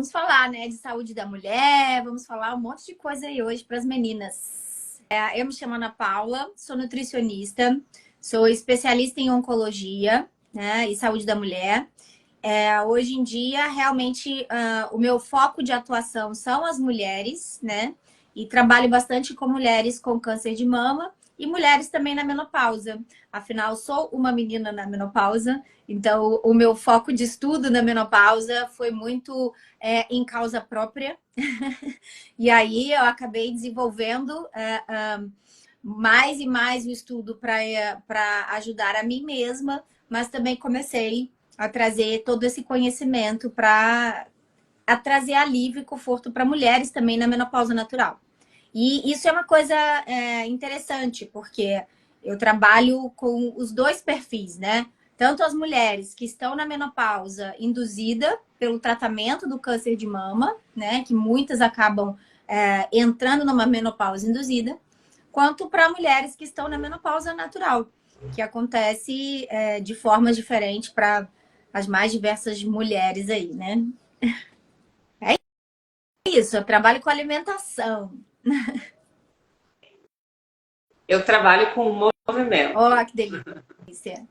Vamos falar, né, de saúde da mulher, vamos falar um monte de coisa aí hoje para as meninas. Eu me chamo Ana Paula, sou nutricionista, sou especialista em oncologia, né, e saúde da mulher. Hoje em dia, realmente, o meu foco de atuação são as mulheres, né, e trabalho bastante com mulheres com câncer de mama e mulheres também na menopausa. Afinal, sou uma menina na menopausa, então o meu foco de estudo na menopausa foi muito em causa própria. E aí eu acabei desenvolvendo mais e mais o estudo para ajudar a mim mesma, mas também comecei a trazer todo esse conhecimento para trazer alívio e conforto para mulheres também na menopausa natural. E isso é uma coisa interessante, porque eu trabalho com os dois perfis, né? Tanto as mulheres que estão na menopausa induzida pelo tratamento do câncer de mama, né? Que muitas acabam entrando numa menopausa induzida, quanto para mulheres que estão na menopausa natural, que acontece de formas diferentes para as mais diversas mulheres aí, né? É isso, eu trabalho com alimentação. Eu trabalho com movimento. Ó, que delícia.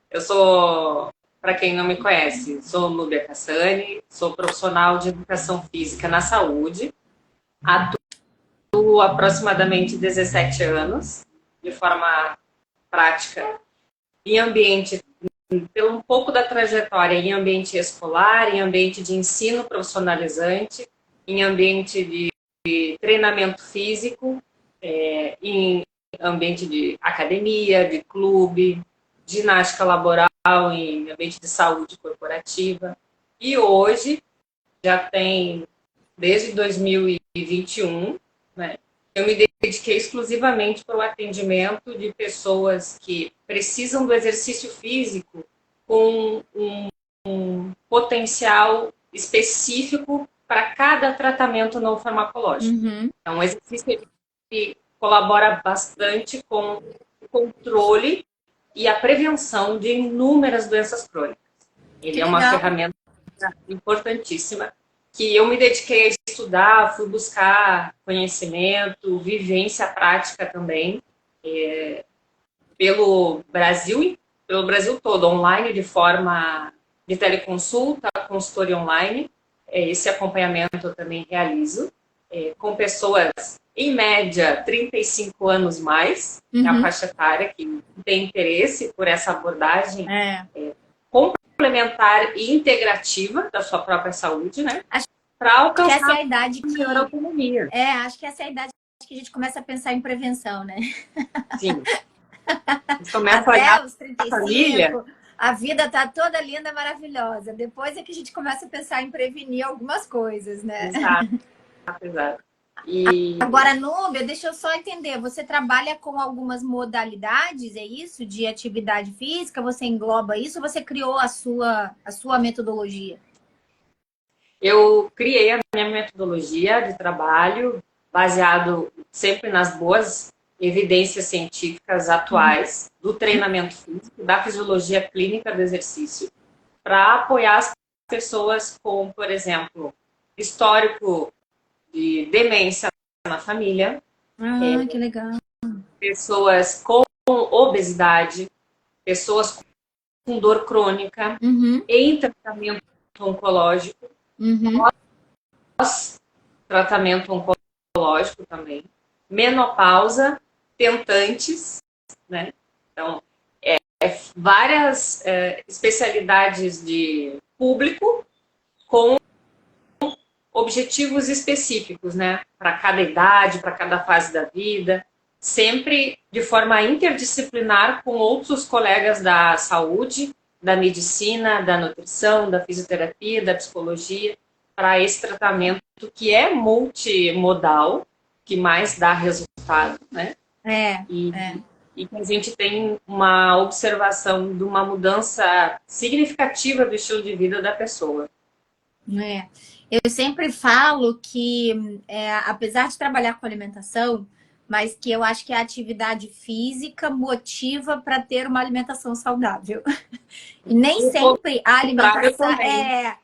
Eu sou, para quem não me conhece, sou Núbia Cassani, sou profissional de educação física na saúde, atuo aproximadamente 17 anos, de forma prática, em ambiente, pelo um pouco da trajetória em ambiente escolar, em ambiente de ensino profissionalizante, em ambiente de treinamento físico, em ambiente de academia, de clube, ginástica laboral, em ambiente de saúde corporativa. E hoje, já tem, desde 2021, né, eu me dediquei exclusivamente para o atendimento de pessoas que precisam do exercício físico com um potencial específico para cada tratamento não farmacológico. Uhum. Então, o exercício que colabora bastante com o controle e a prevenção de inúmeras doenças crônicas. Que Ele é uma legal. ferramenta importantíssima que eu me dediquei a estudar, fui buscar conhecimento, vivência prática também, pelo Brasil todo, online, de forma de teleconsulta, consultoria online. Esse acompanhamento eu também realizo, com pessoas, em média, 35 anos mais, que é a faixa etária que tem interesse por essa abordagem complementar e integrativa da sua própria saúde, né? Para alcançar essa é a idade que maior autonomia. acho que essa é a idade que a gente começa a pensar em prevenção, né? Sim. A gente começa a Até olhar os a família. 35, a vida tá toda linda, maravilhosa. Depois é que a gente começa a pensar em prevenir algumas coisas, né? Exato, exato. E Agora, Núbia, deixa eu só entender. Você trabalha com algumas modalidades, é isso? De atividade física? Você engloba isso ou você criou a sua metodologia? eu criei a minha metodologia de trabalho baseado sempre nas boas evidências científicas atuais do treinamento físico, da fisiologia clínica do exercício, para apoiar as pessoas com, por exemplo, histórico de demência na família, Ah, que legal. pessoas com obesidade, pessoas com dor crônica, em tratamento oncológico, tratamento oncológico também, menopausa, tentantes, né? Então, várias especialidades de público com objetivos específicos, né? Para cada idade, para cada fase da vida, sempre de forma interdisciplinar com outros colegas da saúde, da medicina, da nutrição, da fisioterapia, da psicologia, para esse tratamento que é multimodal, que mais dá resultado, né? E que a gente tem uma observação de uma mudança significativa do estilo de vida da pessoa. Eu sempre falo que, apesar de trabalhar com alimentação, mas que eu acho que a atividade física motiva para ter uma alimentação saudável. E nem sempre a contrário alimentação também.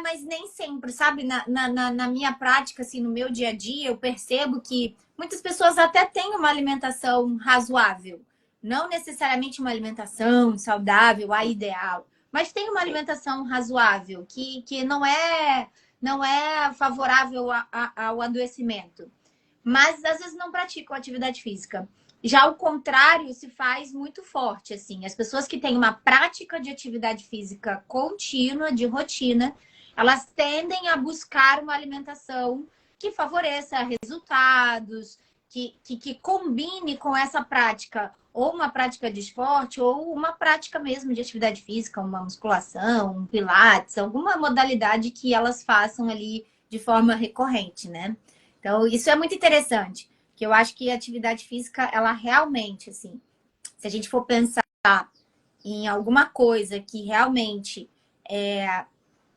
mas nem sempre, sabe? Na minha prática, assim, no meu dia a dia, eu percebo que muitas pessoas até têm uma alimentação razoável. Não necessariamente uma alimentação saudável, a ideal, mas tem uma alimentação razoável, que não é favorável ao adoecimento. Mas às vezes não praticam atividade física. Já o contrário se faz muito forte, assim. As pessoas que têm uma prática de atividade física contínua, de rotina, elas tendem a buscar uma alimentação que favoreça resultados, que combine com essa prática, ou uma prática de esporte, ou uma prática mesmo de atividade física, uma musculação, um pilates, alguma modalidade que elas façam ali de forma recorrente, né? Então, isso é muito interessante, que eu acho que a atividade física, ela realmente, assim, se a gente for pensar em alguma coisa que realmente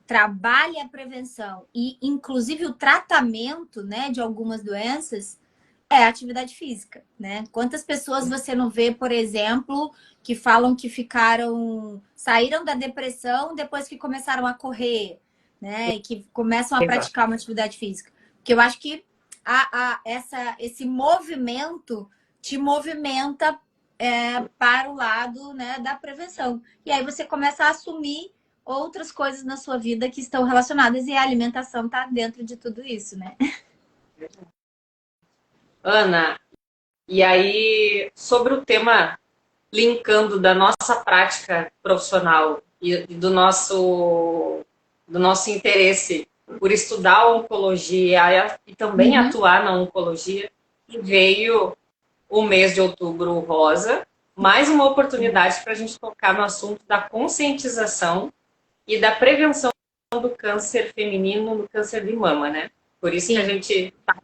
trabalhe a prevenção e, inclusive, o tratamento, né, de algumas doenças, é a atividade física, né? Quantas pessoas você não vê, por exemplo, que falam que saíram da depressão depois que começaram a correr, né? E que começam a Exato. praticar uma atividade física. Porque eu acho que esse movimento te movimenta para o lado, né, da prevenção. E aí você começa a assumir outras coisas na sua vida que estão relacionadas e a alimentação está dentro de tudo isso, né? Ana, e aí, sobre o tema, linkando da nossa prática profissional e do nosso interesse por estudar a oncologia e também Uhum. atuar na oncologia, veio o mês de outubro rosa, mais uma oportunidade para a gente tocar no assunto da conscientização e da prevenção do câncer feminino, no câncer de mama, né? Por isso que a Sim. gente está aqui.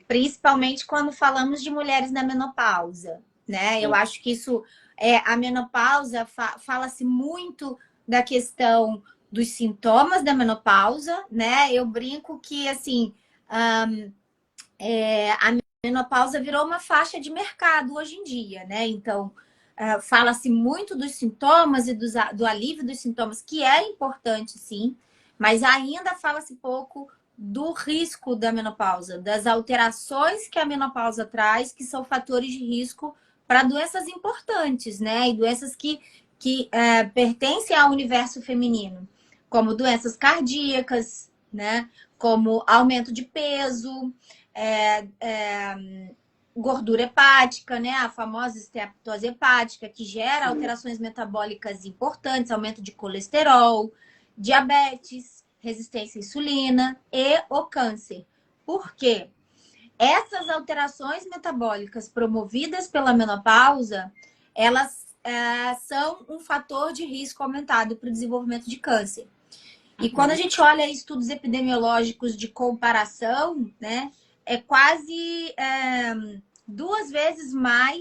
Principalmente quando falamos de mulheres na menopausa, né? Eu acho que isso a menopausa fala-se muito da questão dos sintomas da menopausa, né? Eu brinco que assim a menopausa virou uma faixa de mercado hoje em dia, né? Então fala-se muito dos sintomas e do alívio dos sintomas, que é importante, sim, mas ainda fala-se pouco do risco da menopausa, das alterações que a menopausa traz, que são fatores de risco para doenças importantes, né? E doenças que pertencem ao universo feminino, como doenças cardíacas, né? Como aumento de peso, gordura hepática, né? A famosa esteatose hepática, que gera alterações metabólicas importantes, aumento de colesterol, diabetes, resistência à insulina e o câncer. Por quê? Essas alterações metabólicas promovidas pela menopausa, elas são um fator de risco aumentado para o desenvolvimento de câncer. E quando a gente olha estudos epidemiológicos de comparação, né, é quase 2 vezes maior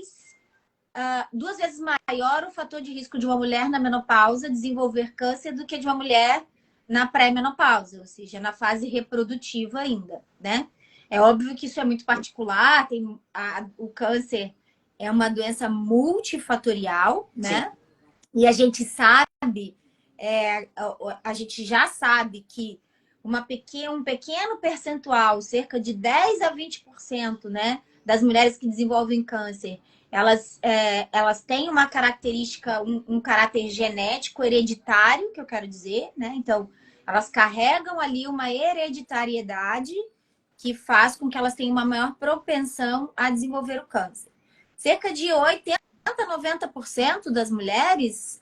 o fator de risco de uma mulher na menopausa desenvolver câncer do que de uma mulher na pré-menopausa, ou seja, na fase reprodutiva ainda, né? É óbvio que isso é muito particular, o câncer é uma doença multifatorial, né? Sim. E a gente sabe, a gente já sabe que um pequeno percentual, cerca de 10 a 20%, né, das mulheres que desenvolvem câncer, elas têm uma característica, um caráter genético hereditário, que eu quero dizer, né? Então, elas carregam ali uma hereditariedade que faz com que elas tenham uma maior propensão a desenvolver o câncer. Cerca de 90% das mulheres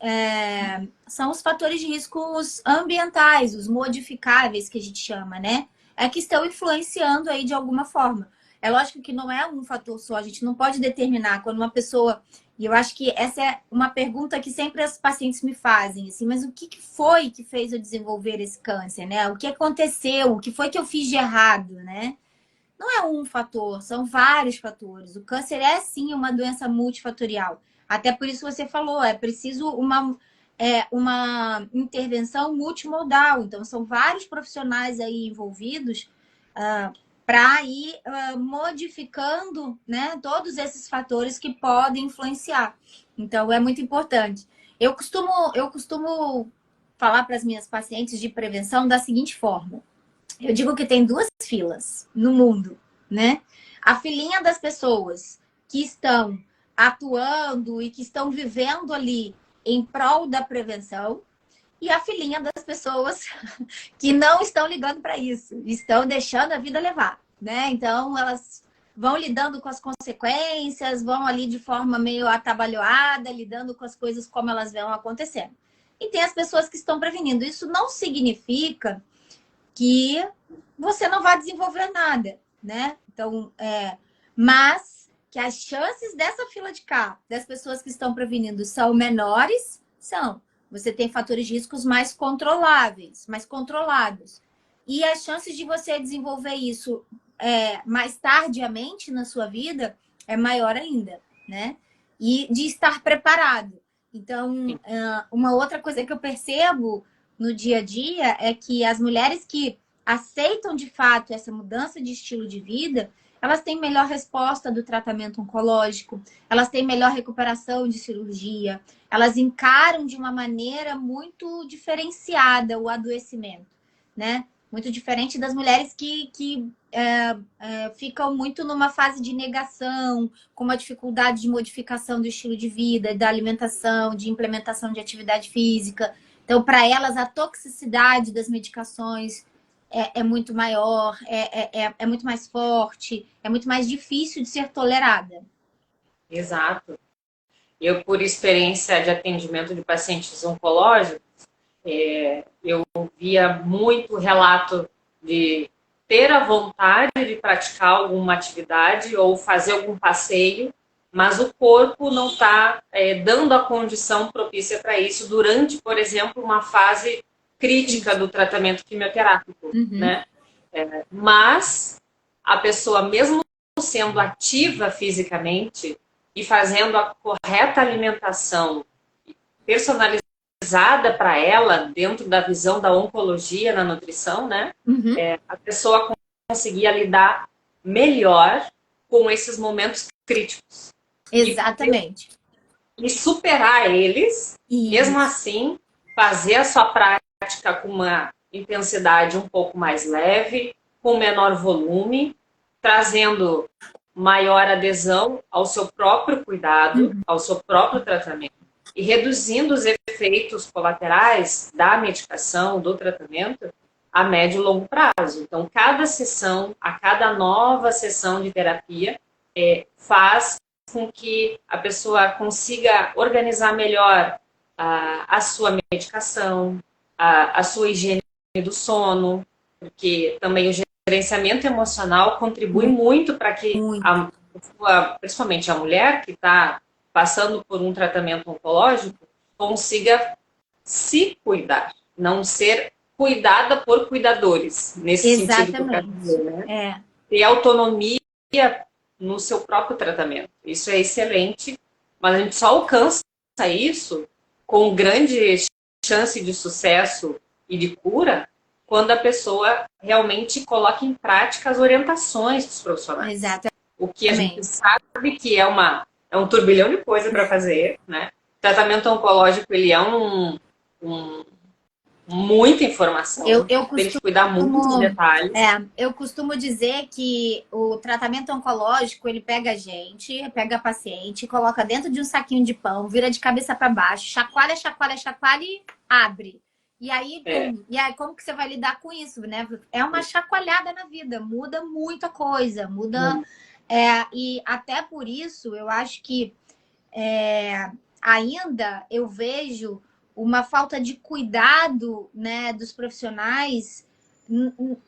são os fatores de riscos ambientais, os modificáveis que a gente chama, né? É que estão influenciando aí de alguma forma. É lógico que não é um fator só, a gente não pode determinar quando uma pessoa. E eu acho que essa é uma pergunta que sempre as pacientes me fazem, assim, mas o que foi que fez eu desenvolver esse câncer, né? O que aconteceu? O que foi que eu fiz de errado, né? Não é um fator, são vários fatores. O câncer é sim uma doença multifatorial. Até por isso você falou, é preciso uma intervenção multimodal. Então, são vários profissionais aí envolvidos para ir modificando, né, todos esses fatores que podem influenciar. Então, é muito importante. Eu costumo falar para as minhas pacientes de prevenção da seguinte forma. Eu digo que tem duas filas no mundo, né? A filinha das pessoas que estão atuando e que estão vivendo ali em prol da prevenção e a filinha das pessoas que não estão ligando para isso, estão deixando a vida levar, né? Então, elas vão lidando com as consequências, vão ali de forma meio atabalhoada, lidando com as coisas como elas vão acontecendo. E tem as pessoas que estão prevenindo. Isso não significa que você não vai desenvolver nada, né? Então, mas que as chances dessa fila de cá, das pessoas que estão prevenindo, são menores, são. Você tem fatores de riscos mais controláveis, mais controlados. E as chances de você desenvolver isso mais tardiamente na sua vida é maior ainda, né? E de estar preparado. Então, uma outra coisa que eu percebo no dia a dia é que as mulheres que aceitam de fato essa mudança de estilo de vida, elas têm melhor resposta do tratamento oncológico, elas têm melhor recuperação de cirurgia, elas encaram de uma maneira muito diferenciada o adoecimento, né? Muito diferente das mulheres que ficam muito numa fase de negação, com uma dificuldade de modificação do estilo de vida, da alimentação, de implementação de atividade física. Então, para elas, a toxicidade das medicações é muito maior, é muito mais forte, é muito mais difícil de ser tolerada. Exato. Eu, por experiência de atendimento de pacientes oncológicos, eu via muito relato de ter a vontade de praticar alguma atividade ou fazer algum passeio, mas o corpo não está dando a condição propícia para isso durante, por exemplo, uma fase crítica do tratamento quimioterápico, né? Mas a pessoa, mesmo sendo ativa fisicamente e fazendo a correta alimentação personalizada para ela, dentro da visão da oncologia na nutrição, né? A pessoa conseguia lidar melhor com esses momentos críticos. Exatamente. E superar eles, mesmo assim, fazer a sua prática com uma intensidade um pouco mais leve, com menor volume, trazendo maior adesão ao seu próprio cuidado, ao seu próprio tratamento e reduzindo os efeitos colaterais da medicação, do tratamento, a médio e longo prazo. Então, cada sessão, a cada nova sessão de terapia, faz com que a pessoa consiga organizar melhor a sua medicação, a sua higiene do sono, porque também o gerenciamento emocional contribui muito para que, principalmente a mulher que está passando por um tratamento oncológico, consiga se cuidar, não ser cuidada por cuidadores, nesse sentido que eu quero dizer, né? Ter autonomia no seu próprio tratamento. Isso é excelente, mas a gente só alcança isso com grande chance de sucesso e de cura quando a pessoa realmente coloca em prática as orientações dos profissionais. Exatamente. O que a gente sabe que é um turbilhão de coisa para fazer, né? O tratamento oncológico, ele é muita informação, tem que cuidar muito dos detalhes. Eu costumo dizer que o tratamento oncológico, ele pega a gente, pega a paciente, coloca dentro de um saquinho de pão, vira de cabeça para baixo, chacoalha, chacoalha, chacoalha e abre. E aí, como que você vai lidar com isso, né? É uma chacoalhada na vida, muda muita coisa, muda... e até por isso, eu acho que ainda eu vejo uma falta de cuidado, né, dos profissionais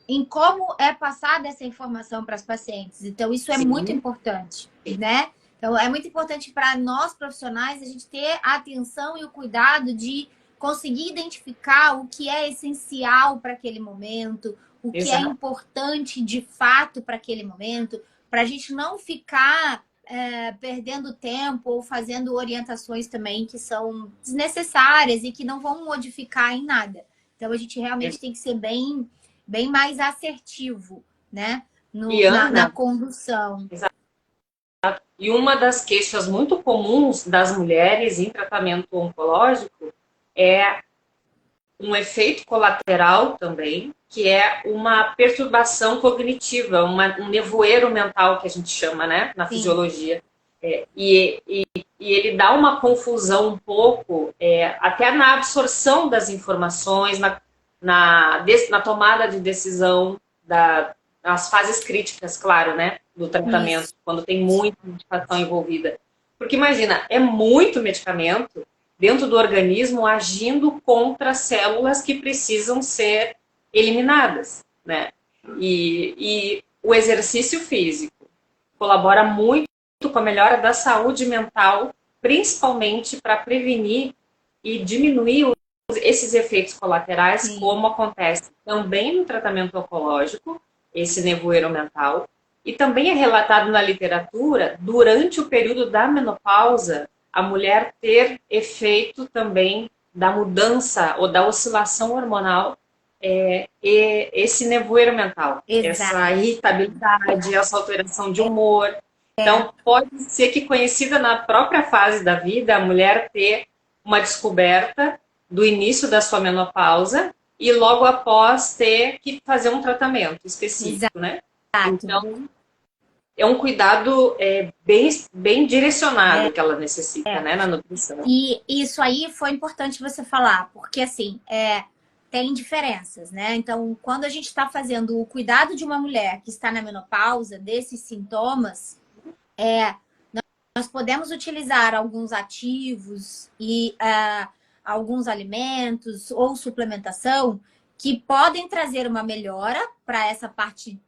em como é passada essa informação para as pacientes. Então, isso é muito importante, né? Então, é muito importante para nós profissionais a gente ter a atenção e o cuidado de conseguir identificar o que é essencial para aquele momento, o que é importante de fato para aquele momento, para a gente não ficar perdendo tempo ou fazendo orientações também que são desnecessárias e que não vão modificar em nada. Então, a gente realmente tem que ser bem mais assertivo, né? e na Ana, condução. e uma das queixas muito comuns das mulheres em tratamento oncológico é um efeito colateral também, que é uma perturbação cognitiva, um nevoeiro mental que a gente chama, né, na Sim, fisiologia. E ele dá uma confusão um pouco, até na absorção das informações, na tomada de decisão, nas fases críticas, claro, né, do tratamento, isso. quando tem muita medicação envolvida. Porque imagina, é muito medicamento dentro do organismo agindo contra células que precisam ser eliminadas, né? E o exercício físico colabora muito com a melhora da saúde mental, principalmente para prevenir e diminuir esses efeitos colaterais, Sim, como acontece também no tratamento oncológico, esse nevoeiro mental, e também é relatado na literatura, durante o período da menopausa, a mulher ter efeito também da mudança ou da oscilação hormonal, e esse nevoeiro mental, exato. essa irritabilidade, essa alteração de humor. Então, pode ser que conhecida na própria fase da vida, a mulher ter uma descoberta do início da sua menopausa e logo após ter que fazer um tratamento específico, né? Exato. Então, é um cuidado bem É, direcionado que ela necessita, é. né, na nutrição. E isso aí foi importante você falar, porque assim, tem diferenças, né? Então, quando a gente está fazendo o cuidado de uma mulher que está na menopausa, desses sintomas, nós podemos utilizar alguns ativos e alguns alimentos ou suplementação que podem trazer uma melhora para essa parte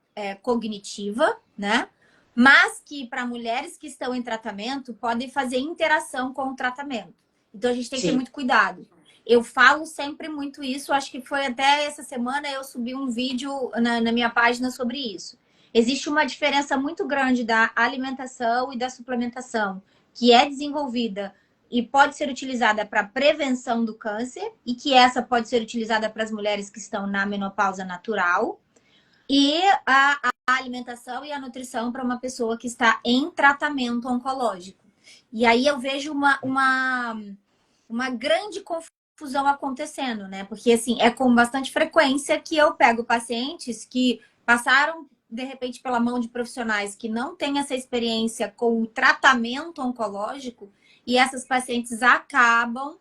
cognitiva, né? Mas que para mulheres que estão em tratamento podem fazer interação com o tratamento. Então a gente tem que ter Sim. muito cuidado. Eu falo sempre muito isso, acho que foi até essa semana eu subi um vídeo na minha página sobre isso. Existe uma diferença muito grande da alimentação e da suplementação, que é desenvolvida e pode ser utilizada para prevenção do câncer, e que essa pode ser utilizada para as mulheres que estão na menopausa natural, e a alimentação e a nutrição para uma pessoa que está em tratamento oncológico. E aí eu vejo uma grande confusão acontecendo, né? Porque assim, é com bastante frequência que eu pego pacientes que passaram de repente pela mão de profissionais que não têm essa experiência com o tratamento oncológico, e essas pacientes acabam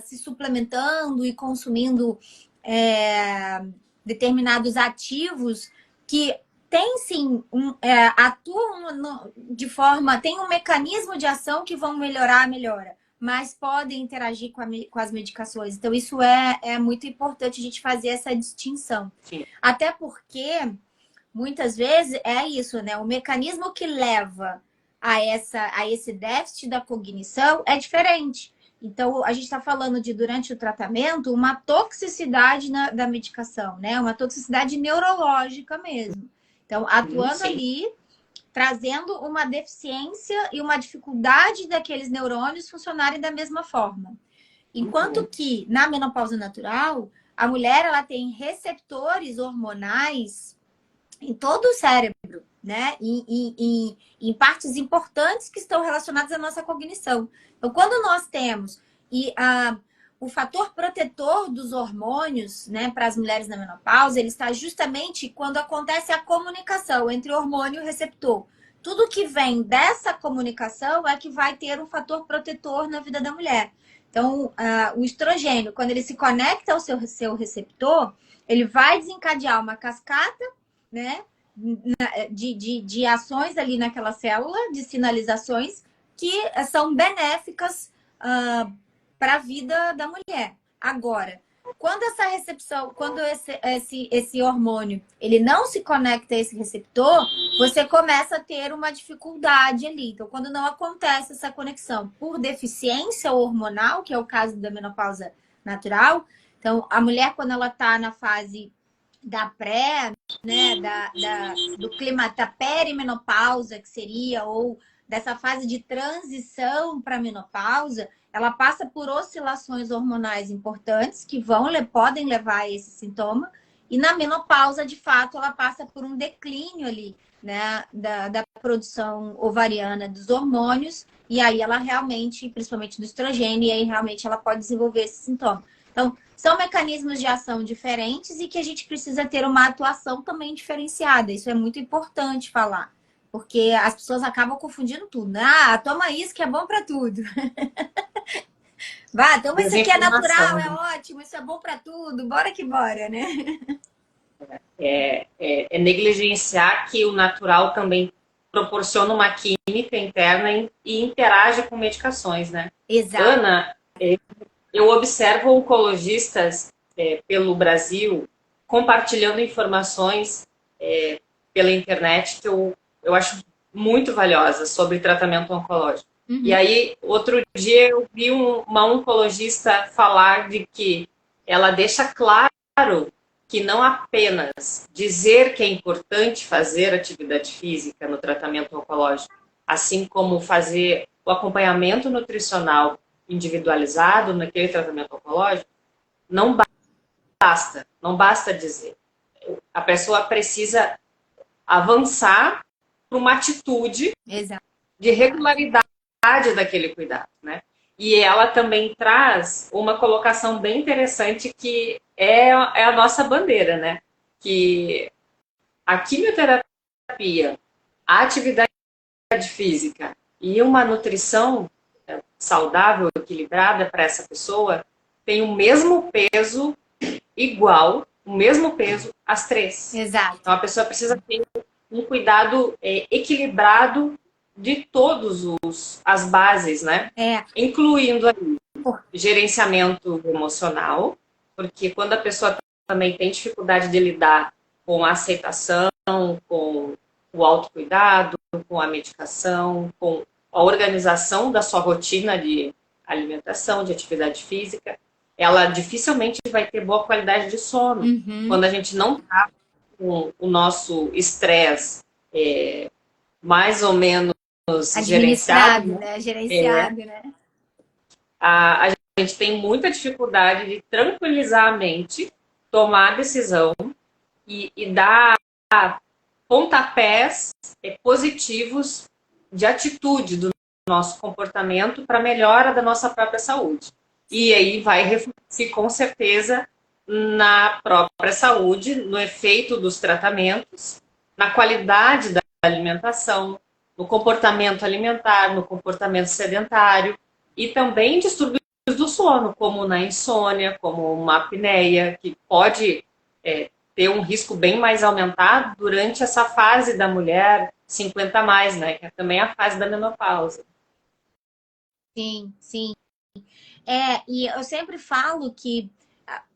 se suplementando e consumindo determinados ativos que tem sim atuam de forma, tem um mecanismo de ação que vão melhorar a melhora, mas podem interagir com as medicações. Então, isso é muito importante a gente fazer essa distinção. Sim. Até porque, muitas vezes, é isso, né? O mecanismo que leva a esse déficit da cognição é diferente. Então, a gente está falando de, durante o tratamento, uma toxicidade da medicação, né? Uma toxicidade neurológica mesmo. Então, atuando Sim. ali, trazendo uma deficiência e uma dificuldade daqueles neurônios funcionarem da mesma forma. Enquanto que na menopausa natural, a mulher ela tem receptores hormonais em todo o cérebro, né? Em partes importantes que estão relacionadas à nossa cognição. Então, quando nós temos o fator protetor dos hormônios, né, para as mulheres na menopausa, ele está justamente quando acontece a comunicação entre o hormônio e o receptor. Tudo que vem dessa comunicação é que vai ter um fator protetor na vida da mulher. Então, o estrogênio, quando ele se conecta ao seu receptor, ele vai desencadear uma cascata, né, de ações ali naquela célula, de sinalizações que são benéficas para a vida da mulher. Agora, quando essa recepção, quando esse hormônio ele não se conecta a esse receptor, você começa a ter uma dificuldade ali. Então, quando não acontece essa conexão por deficiência hormonal, que é o caso da menopausa natural, então a mulher, quando ela está na fase da pré, né, do clima da perimenopausa, que seria, ou dessa fase de transição para a menopausa, ela passa por oscilações hormonais importantes que podem levar a esse sintoma. E na menopausa, de fato, ela passa por um declínio ali, né, da produção ovariana dos hormônios, e aí ela realmente, principalmente do estrogênio, e aí realmente ela pode desenvolver esse sintoma. Então, são mecanismos de ação diferentes e que a gente precisa ter uma atuação também diferenciada. Isso é muito importante falar, porque as pessoas acabam confundindo tudo, né? Ah, toma isso que é bom para tudo. Vá, toma isso aqui é natural, Desinformação, é né? ótimo, isso é bom para tudo, bora que bora, né? É negligenciar que o natural também proporciona uma química interna e interage com medicações, né? Exato. Ana, eu observo oncologistas pelo Brasil compartilhando informações pela internet que eu acho muito valiosas sobre tratamento oncológico. E Uhum. aí, outro dia eu vi uma oncologista falar de que ela deixa claro que não apenas dizer que é importante fazer atividade física no tratamento oncológico, assim como fazer o acompanhamento nutricional individualizado naquele tratamento oncológico, não basta, não basta dizer. A pessoa precisa avançar para uma atitude Exato. de regularidade daquele cuidado, né? E ela também traz uma colocação bem interessante que é a nossa bandeira, né? Que a quimioterapia, a atividade física e uma nutrição saudável, equilibrada para essa pessoa tem o mesmo peso igual, o mesmo peso as três. Exato. Então a pessoa precisa ter um cuidado equilibrado de todos as bases, né? É. Incluindo aí gerenciamento emocional, porque quando a pessoa também tem dificuldade de lidar com a aceitação, com o autocuidado, com a medicação, com a organização da sua rotina de alimentação, de atividade física, ela dificilmente vai ter boa qualidade de sono. Uhum. Quando a gente não está com o nosso estresse mais ou menos gerenciado, Administrado, né? Gerenciado, né? a gente tem muita dificuldade de tranquilizar a mente, tomar decisão e dar pontapés positivos de atitude do nosso comportamento para melhora da nossa própria saúde. E aí vai refletir com certeza na própria saúde, no efeito dos tratamentos, na qualidade da alimentação, no comportamento alimentar, no comportamento sedentário e também distúrbios do sono, como na insônia, como uma apneia, que pode ter um risco bem mais aumentado durante essa fase da mulher 50 a mais, né? Que é também a fase da menopausa. Sim, sim. E eu sempre falo que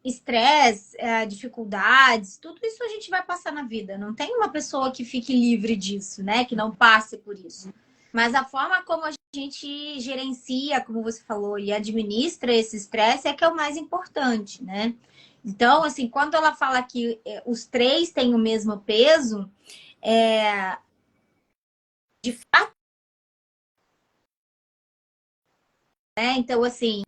estresse, dificuldades, tudo isso a gente vai passar na vida. Não tem uma pessoa que fique livre disso, né? Que não passe por isso. Mas a forma como a gente gerencia, como você falou, e administra esse estresse é que é o mais importante, né? Então, assim, quando ela fala que os três têm o mesmo peso, de fato, né? Então, assim,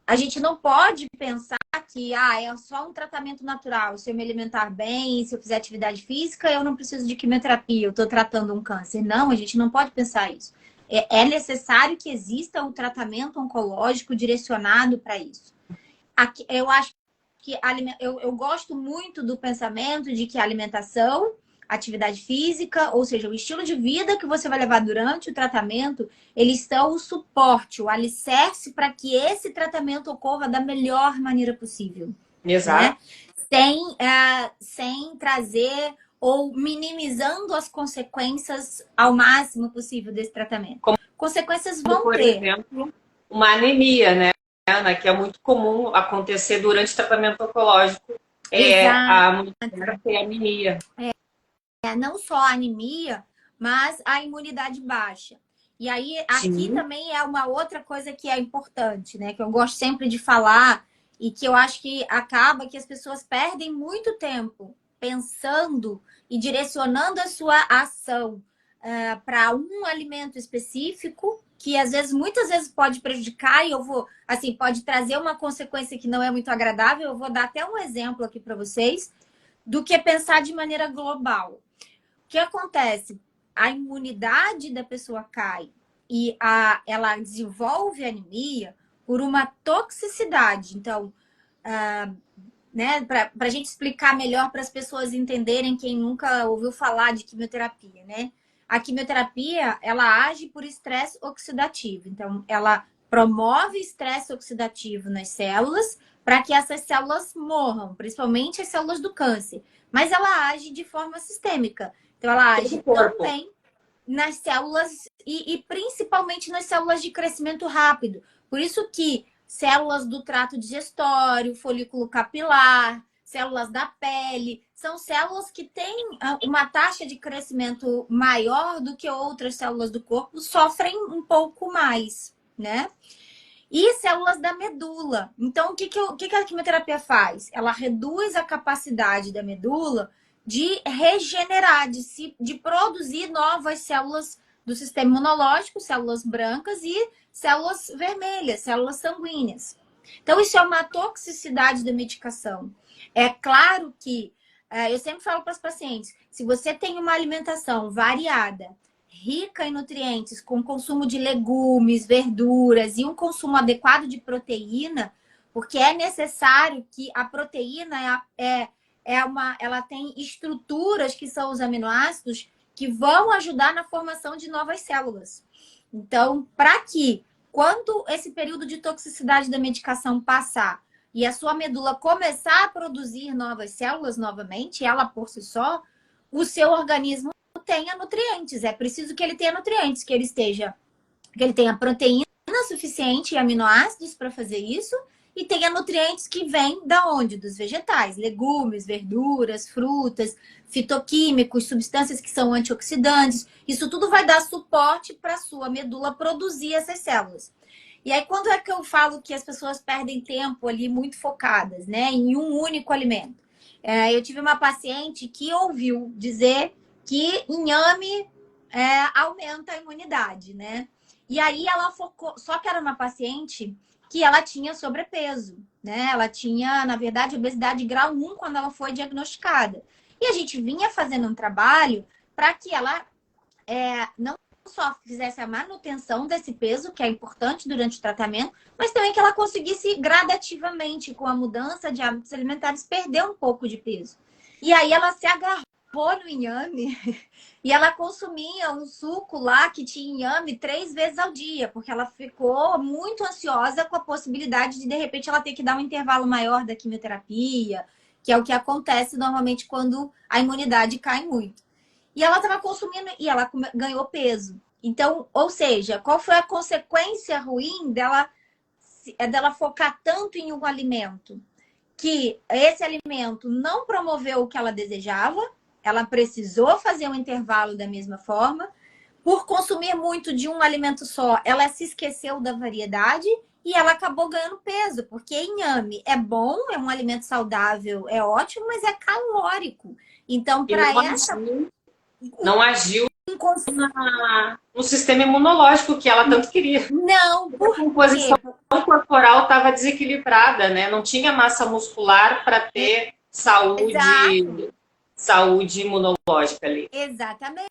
a gente não pode pensar que é só um tratamento natural. Se eu me alimentar bem, se eu fizer atividade física, eu não preciso de quimioterapia, eu estou tratando um câncer. Não, a gente não pode pensar isso. É necessário que exista um tratamento oncológico direcionado para isso. Aqui, eu acho que eu gosto muito do pensamento de que a alimentação, atividade física, ou seja, o estilo de vida que você vai levar durante o tratamento, eles são o suporte, o alicerce para que esse tratamento ocorra da melhor maneira possível. Exato. Né? Sem trazer ou minimizando as consequências ao máximo possível desse tratamento. Consequências vão por ter. exemplo, uma anemia, né? Ana, que é muito comum acontecer durante o tratamento oncológico. Exato. A mulher ter anemia. Não só a anemia, mas a imunidade baixa. E aí, aqui Sim. também é uma outra coisa que é importante, né? Que eu gosto sempre de falar e que eu acho que acaba que as pessoas perdem muito tempo pensando e direcionando a sua ação para um alimento específico que às vezes, muitas vezes pode prejudicar e eu vou, assim, pode trazer uma consequência que não é muito agradável. Eu vou dar até um exemplo aqui para vocês do que pensar de maneira global. O que acontece? A imunidade da pessoa cai e ela desenvolve anemia por uma toxicidade. Então, né, para a gente explicar melhor para as pessoas entenderem, quem nunca ouviu falar de quimioterapia, né? A quimioterapia, ela age por estresse oxidativo. Então, ela promove estresse oxidativo nas células para que essas células morram, principalmente as células do câncer. Mas ela age de forma sistêmica. Então, ela age também nas células e principalmente nas células de crescimento rápido. Por isso que células do trato digestório, folículo capilar, células da pele, são células que têm uma taxa de crescimento maior do que outras células do corpo, sofrem um pouco mais, né? E células da medula. Então, o que a quimioterapia faz? Ela reduz a capacidade da medula de regenerar, de produzir novas células do sistema imunológico, células brancas e células vermelhas, células sanguíneas. Então, isso é uma toxicidade da medicação. É claro que, eu sempre falo para os pacientes, se você tem uma alimentação variada, rica em nutrientes, com consumo de legumes, verduras e um consumo adequado de proteína, porque é necessário que a proteína ela tem estruturas que são os aminoácidos que vão ajudar na formação de novas células. Então, para que quando esse período de toxicidade da medicação passar e a sua medula começar a produzir novas células novamente, ela por si só, o seu organismo tenha nutrientes. É preciso que ele tenha nutrientes, que ele tenha proteína suficiente e aminoácidos para fazer isso, e tenha nutrientes que vêm da onde? Dos vegetais, legumes, verduras, frutas, fitoquímicos, substâncias que são antioxidantes. Isso tudo vai dar suporte para a sua medula produzir essas células. E aí, quando é que eu falo que as pessoas perdem tempo ali muito focadas, né, em um único alimento? Eu tive uma paciente que ouviu dizer que inhame aumenta a imunidade, né? E aí ela focou, só que era uma paciente que ela tinha sobrepeso, né? Ela tinha, na verdade, obesidade grau 1 quando ela foi diagnosticada. E a gente vinha fazendo um trabalho para que ela não só fizesse a manutenção desse peso, que é importante durante o tratamento, mas também que ela conseguisse gradativamente, com a mudança de hábitos alimentares, perder um pouco de peso. E aí ela se agarrou no inhame e ela consumia um suco lá que tinha inhame 3 vezes ao dia, porque ela ficou muito ansiosa com a possibilidade de repente, ela ter que dar um intervalo maior da quimioterapia, que é o que acontece normalmente quando a imunidade cai muito. E ela estava consumindo e ela ganhou peso. Então, ou seja, qual foi a consequência ruim dela focar tanto em um alimento? Que esse alimento não promoveu o que ela desejava, ela precisou fazer um intervalo da mesma forma. Por consumir muito de um alimento só, ela se esqueceu da variedade e ela acabou ganhando peso, porque inhame é bom, é um alimento saudável, é ótimo, mas é calórico. Então, para essa... Não agiu no sistema imunológico que ela tanto queria. Não, a composição corporal estava desequilibrada, né? Não tinha massa muscular para ter saúde imunológica ali. Exatamente.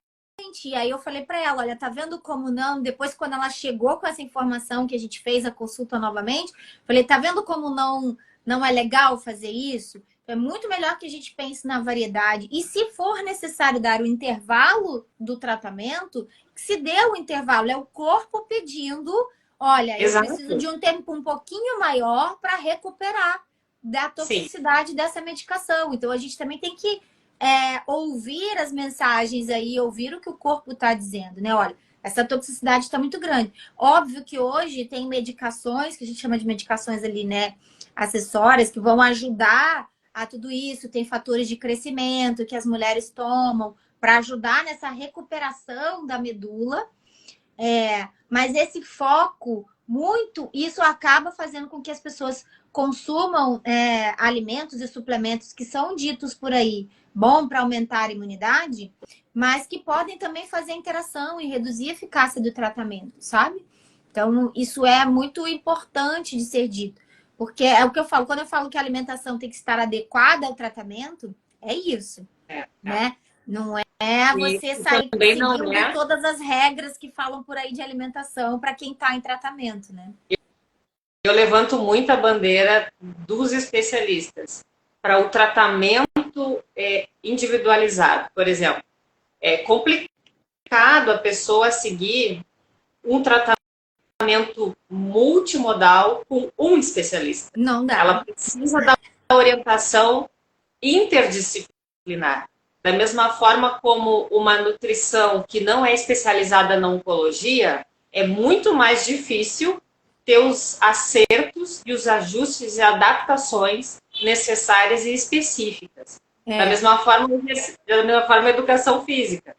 E aí eu falei para ela, olha, tá vendo como não? Depois, quando ela chegou com essa informação que a gente fez a consulta novamente, falei, tá vendo como não é legal fazer isso? É muito melhor que a gente pense na variedade. E se for necessário dar o intervalo do tratamento, que se dê o intervalo. É o corpo pedindo, olha, eu preciso de um tempo um pouquinho maior para recuperar da toxicidade dessa medicação. Então, a gente também tem que ouvir as mensagens aí, ouvir o que o corpo está dizendo, né? Olha, essa toxicidade está muito grande. Óbvio que hoje tem medicações, que a gente chama de medicações ali, né? Acessórias, que vão ajudar a tudo isso. Tem fatores de crescimento que as mulheres tomam para ajudar nessa recuperação da medula. Mas esse foco muito, isso acaba fazendo com que as pessoas consumam alimentos e suplementos que são ditos por aí bom para aumentar a imunidade, mas que podem também fazer interação e reduzir a eficácia do tratamento, sabe? Então, isso é muito importante de ser dito. Porque é o que eu falo, quando eu falo que a alimentação tem que estar adequada ao tratamento, é isso, né? Não é E você sair também não seguindo é. todas as regras que falam por aí de alimentação para quem está em tratamento, né? Eu levanto muito a bandeira dos especialistas para o tratamento individualizado. Por exemplo, é complicado a pessoa seguir um tratamento multimodal com um especialista. Não dá. Ela precisa da orientação interdisciplinar. Da mesma forma como uma nutrição que não é especializada na oncologia, é muito mais difícil ter os acertos e os ajustes e adaptações necessárias e específicas. Da mesma forma, a educação física.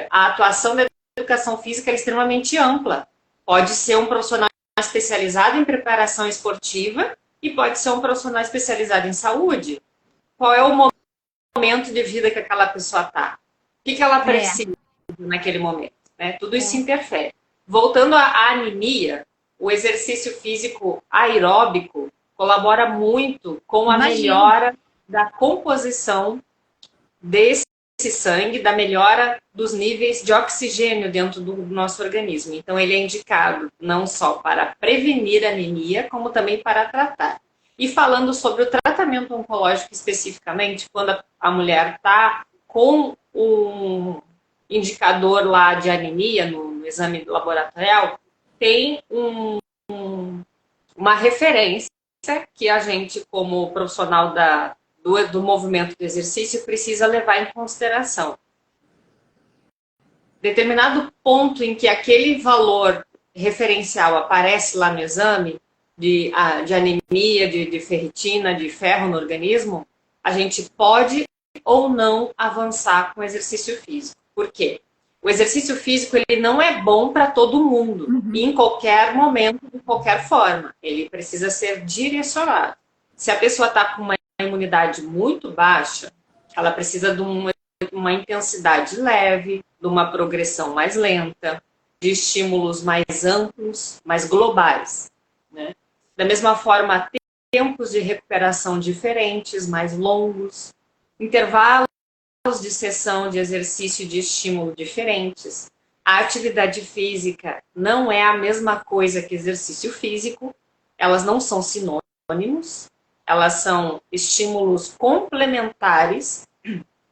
A atuação da educação física é extremamente ampla. Pode ser um profissional especializado em preparação esportiva e pode ser um profissional especializado em saúde. Qual é o momento de vida que aquela pessoa está? O que ela precisa naquele momento? Né? Tudo isso interfere. Voltando à anemia, o exercício físico aeróbico colabora muito com a melhora da composição desse sangue, da melhora dos níveis de oxigênio dentro do nosso organismo. Então, ele é indicado não só para prevenir anemia, como também para tratar. E falando sobre o tratamento oncológico especificamente, quando a mulher está com um indicador lá de anemia no exame laboratorial, tem uma referência que a gente, como profissional do movimento do exercício, precisa levar em consideração. Determinado ponto em que aquele valor referencial aparece lá no exame, de anemia, de ferritina, de ferro no organismo, a gente pode ou não avançar com o exercício físico. Por quê? O exercício físico ele não é bom para todo mundo, em qualquer momento, de qualquer forma. Ele precisa ser direcionado. Se a pessoa está com uma imunidade muito baixa, ela precisa de uma intensidade leve, de uma progressão mais lenta, de estímulos mais amplos, mais globais. Né? Da mesma forma, tempos de recuperação diferentes, mais longos, intervalos de sessão de exercício e de estímulo diferentes. A atividade física não é a mesma coisa que exercício físico, elas não são sinônimos, elas são estímulos complementares,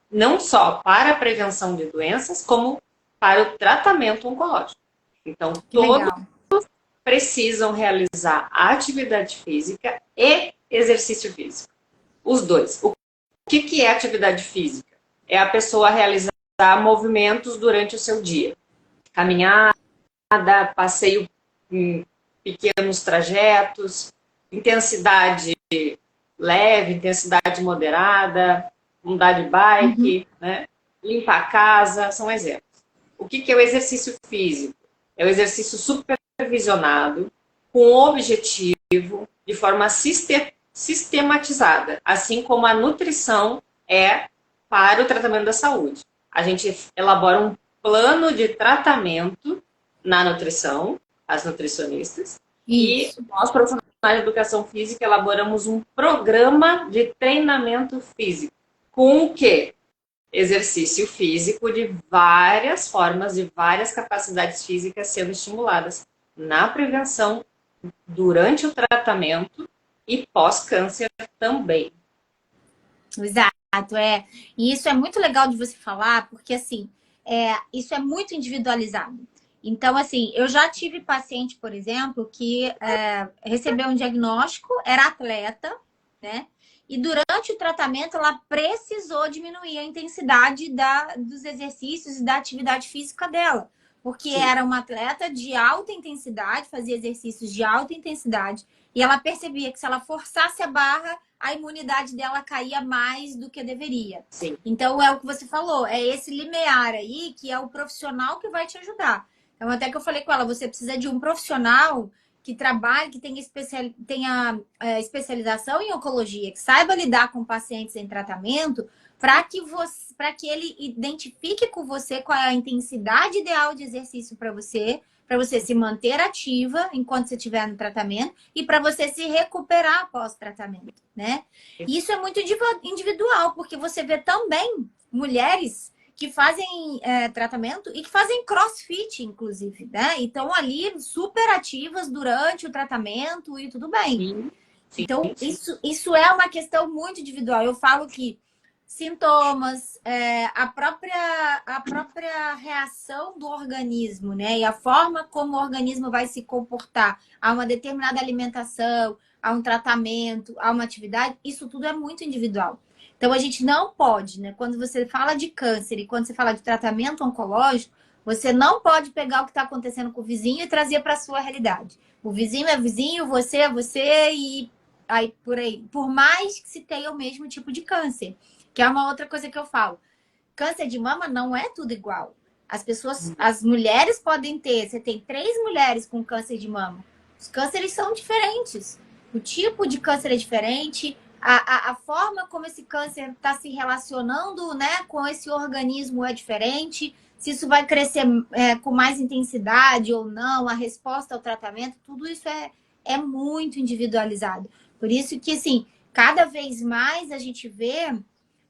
não só para a prevenção de doenças, como para o tratamento oncológico. Então, todos precisam realizar atividade física e exercício físico. Os dois. O que é atividade física? É a pessoa realizar movimentos durante o seu dia. Caminhada, passeio em pequenos trajetos, intensidade leve, intensidade moderada, andar de bike, né? Limpar a casa, são exemplos. O que é o exercício físico? É o exercício supervisionado, com o objetivo, de forma sistematizada, assim como a nutrição é para o tratamento da saúde. A gente elabora um plano de tratamento na nutrição, as nutricionistas, e nós, profissionais de educação física, elaboramos um programa de treinamento físico, com o quê? Exercício físico de várias formas, de várias capacidades físicas sendo estimuladas na prevenção, durante o tratamento e pós-câncer também. Exato, E isso é muito legal de você falar, porque, assim, isso é muito individualizado. Então, assim, eu já tive paciente, por exemplo, que recebeu um diagnóstico, era atleta, né? E durante o tratamento, ela precisou diminuir a intensidade dos exercícios e da atividade física dela. Porque era uma atleta de alta intensidade, fazia exercícios de alta intensidade. E ela percebia que se ela forçasse a barra, a imunidade dela caía mais do que deveria. Sim. Então, é o que você falou. É esse limiar aí que é o profissional que vai te ajudar. Então, até que eu falei com ela, você precisa de um profissional que trabalhe, que tenha especialização em oncologia, que saiba lidar com pacientes em tratamento, para que ele identifique com você qual é a intensidade ideal de exercício para você, para você se manter ativa enquanto você estiver no tratamento e para você se recuperar após o tratamento, né? E isso é muito individual, porque você vê também mulheres que fazem tratamento e que fazem crossfit, inclusive, né? E estão ali super ativas durante o tratamento e tudo bem. Sim, sim, Então, sim. isso é uma questão muito individual. Eu falo que sintomas, a própria reação do organismo, né? E a forma como o organismo vai se comportar a uma determinada alimentação, a um tratamento, a uma atividade, isso tudo é muito individual. Então, a gente não pode, né? Quando você fala de câncer e quando você fala de tratamento oncológico, você não pode pegar o que está acontecendo com o vizinho e trazer para a sua realidade. O vizinho é vizinho, você é você e aí por aí. Por mais que se tenha o mesmo tipo de câncer, que é uma outra coisa que eu falo. Câncer de mama não é tudo igual. As pessoas, as mulheres podem ter, você tem 3 mulheres com câncer de mama. Os cânceres são diferentes. O tipo de câncer é diferente, a forma como esse câncer está se relacionando, né, com esse organismo é diferente. Se isso vai crescer com mais intensidade ou não, a resposta ao tratamento, tudo isso é muito individualizado. Por isso que, assim, cada vez mais a gente vê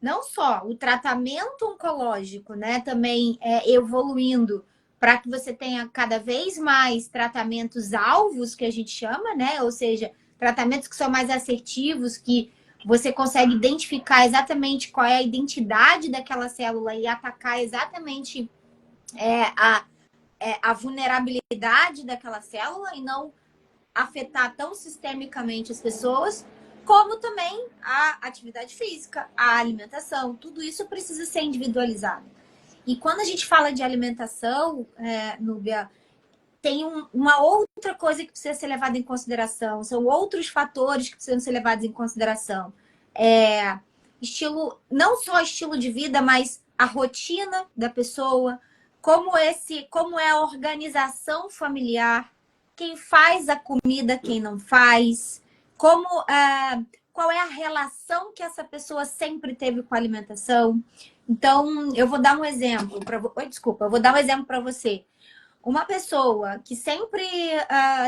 não só o tratamento oncológico, né, também evoluindo para que você tenha cada vez mais tratamentos alvos, que a gente chama, né, ou seja, tratamentos que são mais assertivos, que você consegue identificar exatamente qual é a identidade daquela célula e atacar exatamente a vulnerabilidade daquela célula e não afetar tão sistemicamente as pessoas, como também a atividade física, a alimentação, tudo isso precisa ser individualizado. E quando a gente fala de alimentação, Núbia, tem uma outra coisa que precisa ser levada em consideração, são outros fatores que precisam ser levados em consideração. Não só estilo de vida, mas a rotina da pessoa, como é a organização familiar, quem faz a comida, quem não faz, qual é a relação que essa pessoa sempre teve com a alimentação. Então, eu vou dar um exemplo eu vou dar um exemplo para você. Uma pessoa que sempre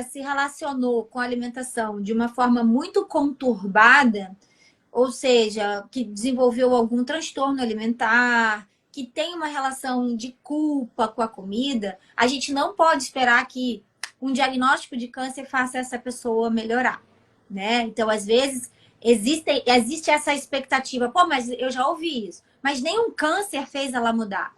se relacionou com a alimentação de uma forma muito conturbada, ou seja, que desenvolveu algum transtorno alimentar, que tem uma relação de culpa com a comida, a gente não pode esperar que um diagnóstico de câncer faça essa pessoa melhorar, né? Então, às vezes, existe essa expectativa, pô, mas eu já ouvi isso, mas nenhum câncer fez ela mudar.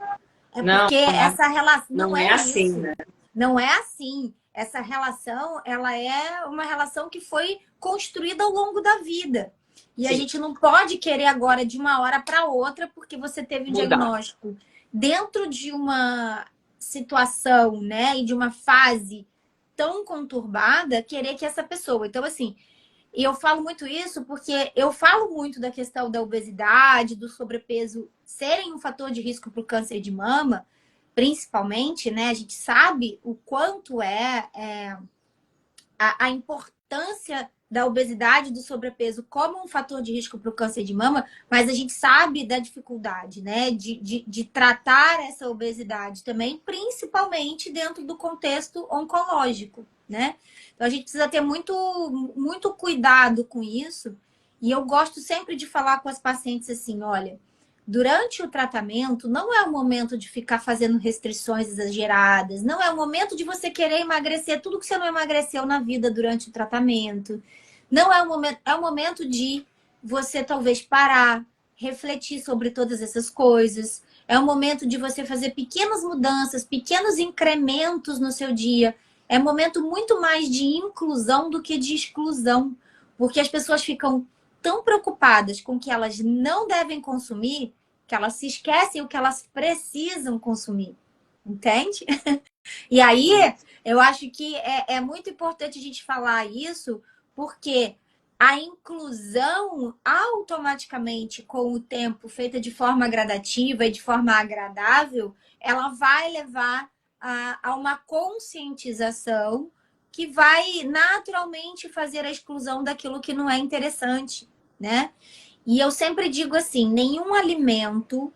É Não, porque essa relação não não é é assim, isso. né? Não é assim. Essa relação, ela é uma relação que foi construída ao longo da vida. E a Sim, gente não pode querer agora de uma hora para outra, porque você teve um mudar. diagnóstico dentro de uma situação, né, e de uma fase tão conturbada, querer que essa pessoa. Então, assim, e eu falo muito isso porque eu falo muito da questão da obesidade, do sobrepeso serem um fator de risco para o câncer de mama, principalmente, né? A gente sabe o quanto a importância da obesidade e do sobrepeso como um fator de risco para o câncer de mama, mas a gente sabe da dificuldade, né, de tratar essa obesidade também, principalmente dentro do contexto oncológico, né? Então a gente precisa ter muito, muito cuidado com isso. E eu gosto sempre de falar com as pacientes assim, olha, durante o tratamento, não é o momento de ficar fazendo restrições exageradas, não é o momento de você querer emagrecer tudo que você não emagreceu na vida durante o tratamento. Não é o momento, é o momento de você talvez parar, refletir sobre todas essas coisas. É o momento de você fazer pequenas mudanças, pequenos incrementos no seu dia. É um momento muito mais de inclusão do que de exclusão, porque as pessoas ficam tão preocupadas com o que elas não devem consumir que elas se esquecem o que elas precisam consumir. Entende? E aí, eu acho que é muito importante a gente falar isso, porque a inclusão, automaticamente, com o tempo, feita de forma gradativa e de forma agradável, ela vai levar a uma conscientização que vai naturalmente fazer a exclusão daquilo que não é interessante, né? E eu sempre digo assim, nenhum alimento,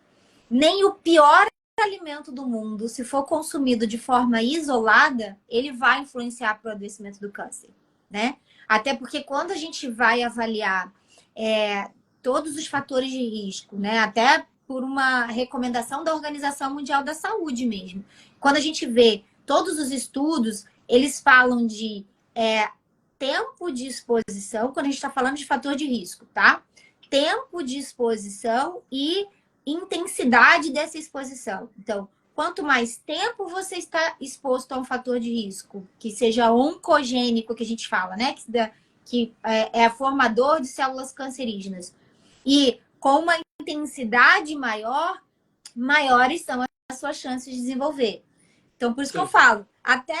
nem o pior alimento do mundo, se for consumido de forma isolada, ele vai influenciar para o adoecimento do câncer, né? Até porque quando a gente vai avaliar todos os fatores de risco, né? Até por uma recomendação da Organização Mundial da Saúde mesmo. Quando a gente vê todos os estudos, eles falam de tempo de exposição, quando a gente está falando de fator de risco, tá? Tempo de exposição e intensidade dessa exposição. Então, quanto mais tempo você está exposto a um fator de risco, que seja oncogênico, que a gente fala, né? Que é formador de células cancerígenas. E com uma intensidade maior, maiores são as suas chances de desenvolver. Então, por isso que eu falo, até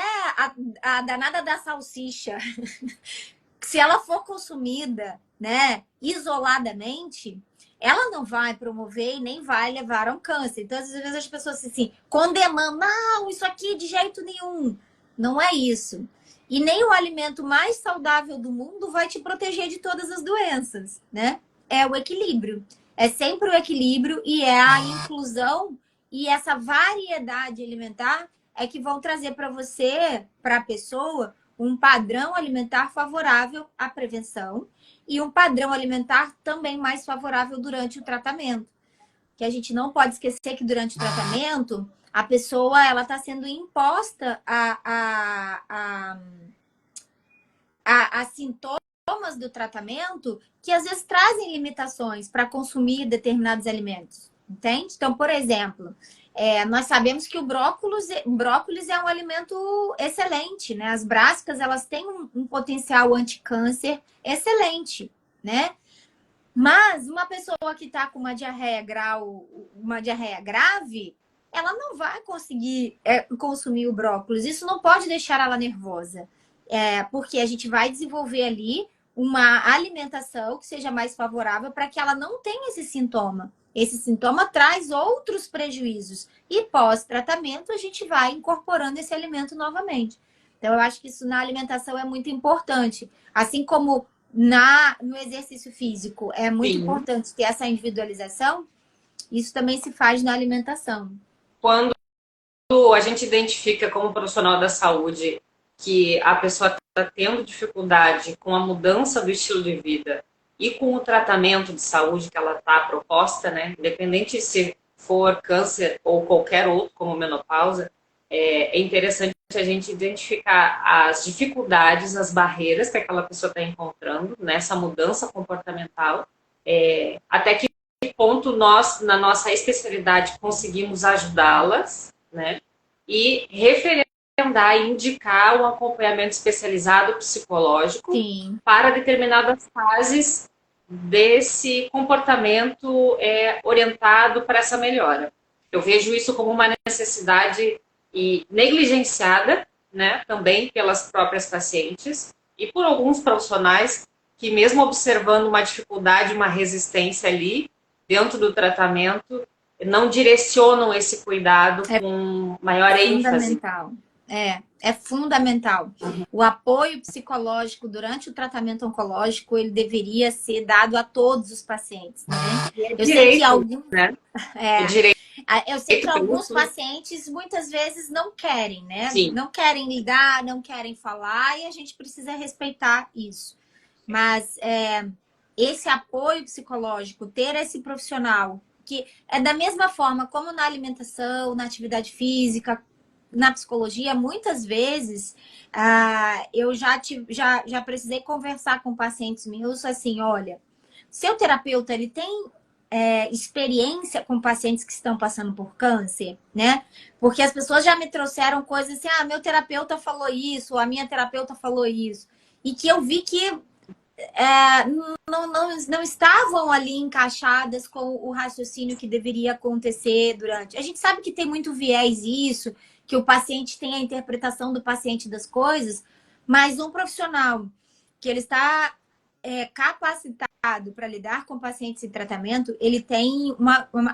a danada da salsicha, se ela for consumida, né, isoladamente, ela não vai promover e nem vai levar a um câncer. Então, às vezes as pessoas assim, condenando, não, isso aqui de jeito nenhum. Não é isso. E nem o alimento mais saudável do mundo vai te proteger de todas as doenças, né? É o equilíbrio. É sempre o equilíbrio e é a inclusão e essa variedade alimentar é que vão trazer para você, para a pessoa, um padrão alimentar favorável à prevenção e um padrão alimentar também mais favorável durante o tratamento. Que a gente não pode esquecer que durante o tratamento, a pessoa ela está sendo imposta a sintomas do tratamento que às vezes trazem limitações para consumir determinados alimentos, entende? Então, por exemplo, nós sabemos que o brócolis é um alimento excelente, né? As brassicas, elas têm um potencial anticâncer excelente, né? Mas uma pessoa que está com uma diarreia grave, ela não vai conseguir consumir o brócolis. Isso não pode deixar ela nervosa. Porque a gente vai desenvolver ali uma alimentação que seja mais favorável para que ela não tenha esse sintoma. Esse sintoma traz outros prejuízos. E pós-tratamento, a gente vai incorporando esse alimento novamente. Então, eu acho que isso na alimentação é muito importante. Assim como no exercício físico é muito importante ter essa individualização, isso também se faz na alimentação. Quando a gente identifica como profissional da saúde que a pessoa está tendo dificuldade com a mudança do estilo de vida e com o tratamento de saúde que ela está proposta, né? Independente se for câncer ou qualquer outro, como menopausa, é interessante a gente identificar as dificuldades, as barreiras que aquela pessoa está encontrando nessa mudança comportamental, até que ponto nós, na nossa especialidade, conseguimos ajudá-las, né? E referendar e indicar um acompanhamento especializado psicológico para determinadas fases desse comportamento orientado para essa melhora. Eu vejo isso como uma necessidade e negligenciada, né, também pelas próprias pacientes e por alguns profissionais que, mesmo observando uma dificuldade, uma resistência ali dentro do tratamento, não direcionam esse cuidado com maior ênfase. É fundamental. O apoio psicológico durante o tratamento oncológico, ele deveria ser dado a todos os pacientes, né? Eu sei que alguns... Eu sei que alguns pacientes muitas vezes não querem, né? Sim. Não querem ligar, não querem falar, e a gente precisa respeitar isso. Mas esse apoio psicológico, ter esse profissional, que é da mesma forma como na alimentação, na atividade física, na psicologia, muitas vezes eu já precisei conversar com pacientes meus assim, olha, seu terapeuta, ele tem experiência com pacientes que estão passando por câncer, né? Porque as pessoas já me trouxeram coisas assim, meu terapeuta falou isso, a minha terapeuta falou isso. E que eu vi que não estavam ali encaixadas com o raciocínio que deveria acontecer durante. A gente sabe que tem muito viés isso, que o paciente tem a interpretação do paciente das coisas, mas um profissional que ele está capacitado para lidar com pacientes em tratamento, ele tem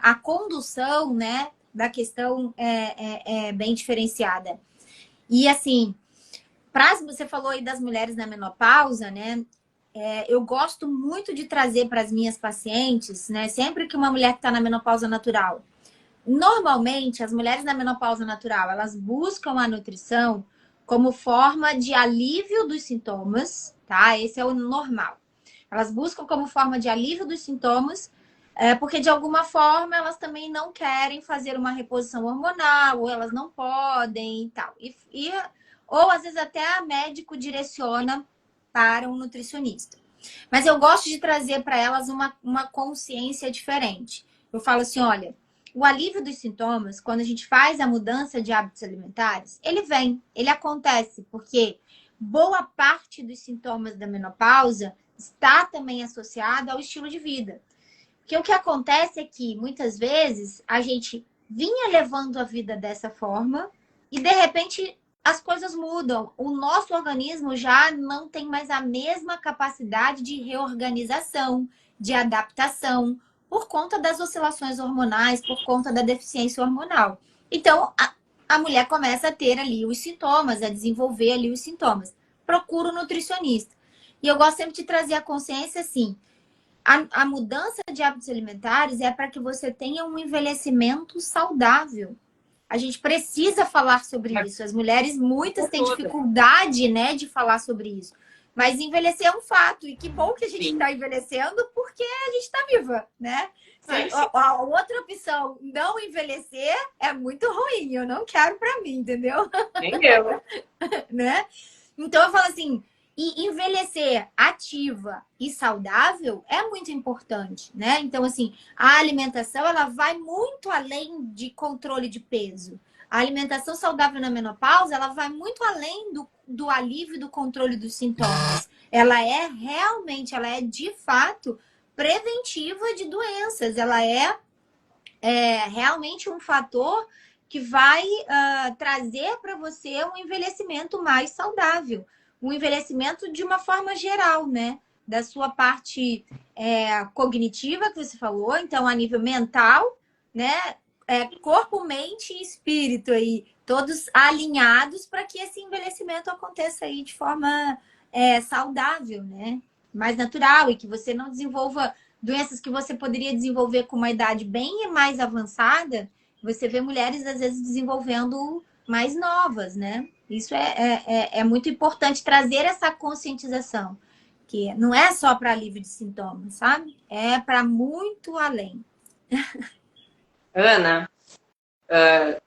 a condução, né, da questão bem diferenciada. E assim, você falou aí das mulheres na menopausa, né? Eu gosto muito de trazer para as minhas pacientes, né? Sempre que uma mulher que está na menopausa natural, Normalmente, as mulheres na menopausa natural, elas buscam a nutrição como forma de alívio dos sintomas, tá? Esse é o normal. Elas buscam como forma de alívio dos sintomas, porque de alguma forma elas também não querem fazer uma reposição hormonal, ou elas não podem e tal. Ou às vezes até a médico direciona para um nutricionista. Mas eu gosto de trazer para elas uma consciência diferente. Eu falo assim, olha, o alívio dos sintomas, quando a gente faz a mudança de hábitos alimentares, ele acontece, porque boa parte dos sintomas da menopausa está também associada ao estilo de vida. Porque o que acontece é que, muitas vezes, a gente vinha levando a vida dessa forma e, de repente, as coisas mudam. O nosso organismo já não tem mais a mesma capacidade de reorganização, de adaptação, por conta das oscilações hormonais, por conta da deficiência hormonal. Então, a mulher começa a ter ali os sintomas, a desenvolver ali os sintomas. Procura um nutricionista. E eu gosto sempre de trazer a consciência assim, a mudança de hábitos alimentares é para que você tenha um envelhecimento saudável. A gente precisa falar sobre isso. As mulheres, muitas têm dificuldade, né, de falar sobre isso. Mas envelhecer é um fato. E que bom que a gente está envelhecendo, porque a gente está viva, né? A outra opção, não envelhecer, é muito ruim. Eu não quero para mim, entendeu? Nem eu. Né? Então, eu falo assim, e envelhecer ativa e saudável é muito importante, né? Então, assim, a alimentação, ela vai muito além de controle de peso. A alimentação saudável na menopausa, ela vai muito além do alívio e do controle dos sintomas. Ela é realmente, ela é de fato preventiva de doenças. Ela é realmente um fator que vai trazer para você um envelhecimento mais saudável. Um envelhecimento de uma forma geral, né? Da sua parte cognitiva, que você falou, então a nível mental, né? Corpo, mente e espírito aí, todos alinhados para que esse envelhecimento aconteça aí de forma saudável, né? Mais natural e que você não desenvolva doenças que você poderia desenvolver com uma idade bem mais avançada. Você vê mulheres, às vezes, desenvolvendo mais novas, né? Isso é muito importante trazer essa conscientização, que não é só para alívio de sintomas, sabe? É para muito além. Ana,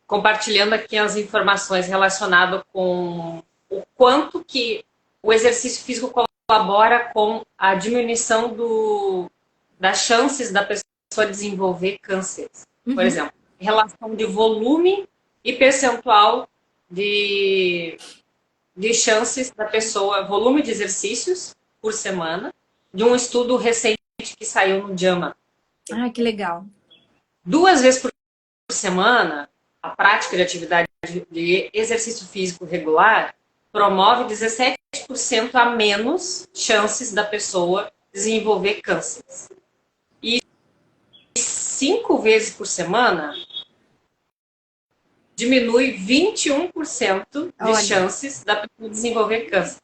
compartilhando aqui as informações relacionadas com o quanto que o exercício físico colabora com a diminuição das chances da pessoa desenvolver cânceres. Por exemplo, relação de volume e percentual de chances da pessoa, volume de exercícios por semana, de um estudo recente que saiu no JAMA. Ah, que legal. 2 vezes por semana, a prática de atividade de exercício físico regular promove 17% a menos chances da pessoa desenvolver cânceres. E 5 vezes por semana diminui 21% de chances da pessoa desenvolver câncer.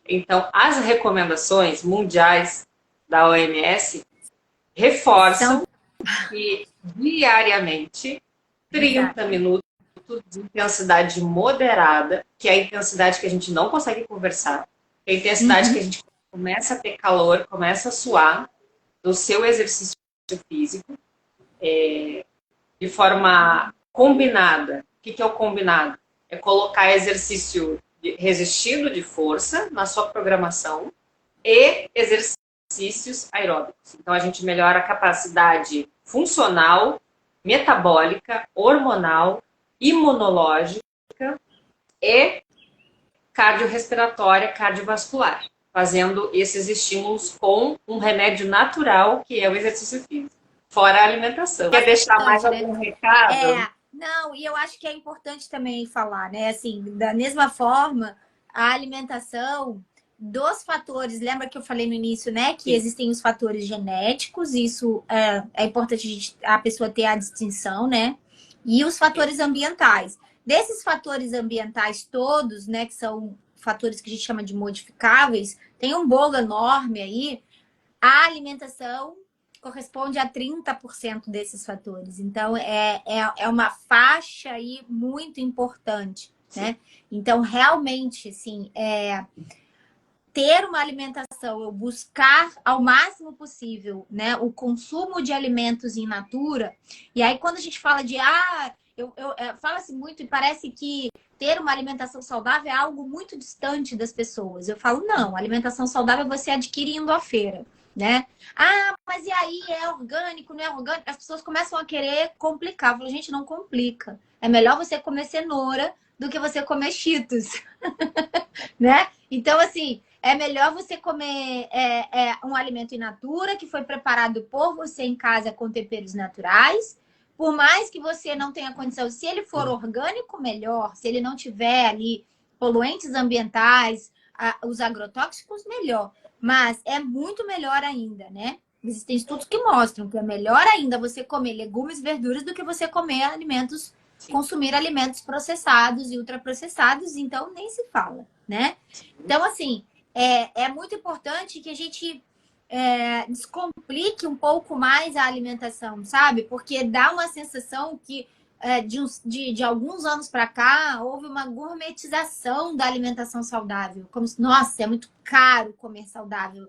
Então, as recomendações mundiais da OMS reforçam que diariamente 30 minutos de intensidade moderada, que é a intensidade que a gente não consegue conversar, é a intensidade que a gente começa a ter calor, começa a suar do seu exercício físico, de forma combinada. O que é o combinado? É colocar exercício resistido de força na sua programação e exercícios aeróbicos. Então, a gente melhora a capacidade funcional, metabólica, hormonal, imunológica e cardiorrespiratória, cardiovascular, fazendo esses estímulos com um remédio natural, que é o exercício físico, fora a alimentação. Quer deixar mais algum recado? Não, e eu acho que é importante também falar, né? Assim, da mesma forma, a alimentação dos fatores, lembra que eu falei no início, né? Que existem os fatores genéticos, isso é importante a pessoa ter a distinção, né? E os fatores ambientais. Desses fatores ambientais todos, né? Que são fatores que a gente chama de modificáveis, tem um bolo enorme aí. A alimentação corresponde a 30% desses fatores. Então, é uma faixa aí muito importante, né? Então, realmente, assim, ter uma alimentação, eu buscar ao máximo possível, né, o consumo de alimentos in natura. E aí, quando a gente fala de, fala-se muito e parece que ter uma alimentação saudável é algo muito distante das pessoas. Eu falo, não, alimentação saudável você adquire indo à feira, né? Ah, mas e aí, é orgânico, não é orgânico? As pessoas começam a querer complicar. Eu falo, gente, não complica. É melhor você comer cenoura do que você comer Cheetos, né? Então, assim, é melhor você comer um alimento in natura, que foi preparado por você em casa com temperos naturais. Por mais que você não tenha condição, se ele for orgânico, melhor. Se ele não tiver ali poluentes ambientais, os agrotóxicos, melhor. Mas é muito melhor ainda, né? Existem estudos que mostram que é melhor ainda você comer legumes e verduras do que você comer alimentos, consumir alimentos processados e ultraprocessados. Então, nem se fala, né? Então, assim, é muito importante que a gente descomplique um pouco mais a alimentação, sabe? Porque dá uma sensação que de alguns anos para cá houve uma gourmetização da alimentação saudável. Como se, nossa, é muito caro comer saudável.